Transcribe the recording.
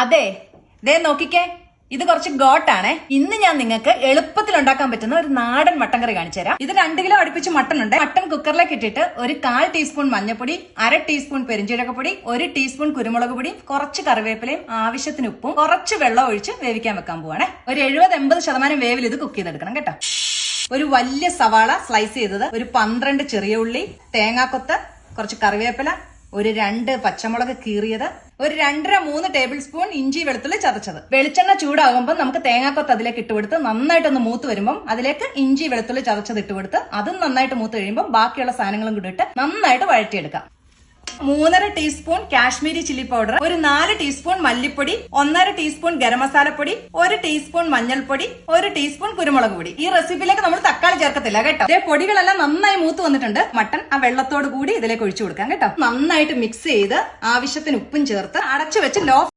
അതെ, ദേ നോക്കിക്കേ, ഇത് കുറച്ച് ഗോട്ടാണ്. ഇന്ന് ഞാൻ നിങ്ങൾക്ക് എളുപ്പത്തിൽ ഉണ്ടാക്കാൻ പറ്റുന്ന ഒരു നാടൻ മട്ടൻ കറി കാണിച്ചു തരാം. ഇത് 2 കിലോ അടുപ്പിച്ച് മട്ടൺ ഉണ്ട്. മട്ടൺ കുക്കറിലേക്ക് ഇട്ടിട്ട് ഒരു 1/4 ടീസ്പൂൺ മഞ്ഞൾപ്പൊടി, 1/2 ടീസ്പൂൺ പെരിഞ്ചീരകപ്പൊടി, 1 ടീസ്പൂൺ കുരുമുളക് പൊടി, കുറച്ച് കറിവേപ്പിലയും ആവശ്യത്തിന് ഉപ്പും കുറച്ച് വെള്ളം ഒഴിച്ച് വേവിക്കാൻ വെക്കാൻ പോവാണ്. ഒരു 70-80% വേവിൽ ഇത് കുക്ക് ചെയ്തെടുക്കണം കേട്ടോ. ഒരു വലിയ സവാള സ്ലൈസ് ചെയ്തത്, ഒരു 12 ചെറിയ ഉള്ളി, തേങ്ങാക്കൊത്ത്, കുറച്ച് കറിവേപ്പില, ഒരു 2 പച്ചമുളക് കീറിയത്, ഒരു 2.5-3 ടേബിൾ സ്പൂൺ ഇഞ്ചി വെളുത്തുള്ളി ചതച്ചത്. വെളിച്ചെണ്ണ ചൂടാകുമ്പോൾ നമുക്ക് തേങ്ങാക്കൊത്ത് അതിലേക്ക് ഇട്ടുകൊടുത്ത് നന്നായിട്ടൊന്ന് മൂത്ത് വരുമ്പോൾ അതിലേക്ക് ഇഞ്ചി വെളുത്തുള്ളി ചതച്ചത് ഇട്ടുകൊടുത്ത് അതും നന്നായിട്ട് മൂത്ത് കഴിയുമ്പോൾ ബാക്കിയുള്ള സാധനങ്ങളും കൂടി ഇട്ട് നന്നായിട്ട് വഴറ്റിയെടുക്കാം. 3.5 ടീസ്പൂൺ കാശ്മീരി ചില്ലി പൗഡർ, ഒരു 4 ടീസ്പൂൺ മല്ലിപ്പൊടി, 1.5 ടീസ്പൂൺ ഗരം മസാലപ്പൊടി, 1 ടീസ്പൂൺ മഞ്ഞൾപ്പൊടി, 1 ടീസ്പൂൺ കുരുമുളക് പൊടി. ഈ റെസിപ്പിയിലേക്ക് നമ്മൾ തക്കാളി ചേർക്കത്തില്ല കേട്ടോ. ഇതേ പൊടികളെല്ലാം നന്നായി മൂത്ത് വന്നിട്ടുണ്ട്. മട്ടൺ ആ വെള്ളത്തോട് കൂടി ഇതിലേക്ക് ഒഴിച്ചു കൊടുക്കാം കേട്ടോ. നന്നായിട്ട് മിക്സ് ചെയ്ത് ആവശ്യത്തിന് ഉപ്പും ചേർത്ത് അടച്ചു വെച്ച് ലോ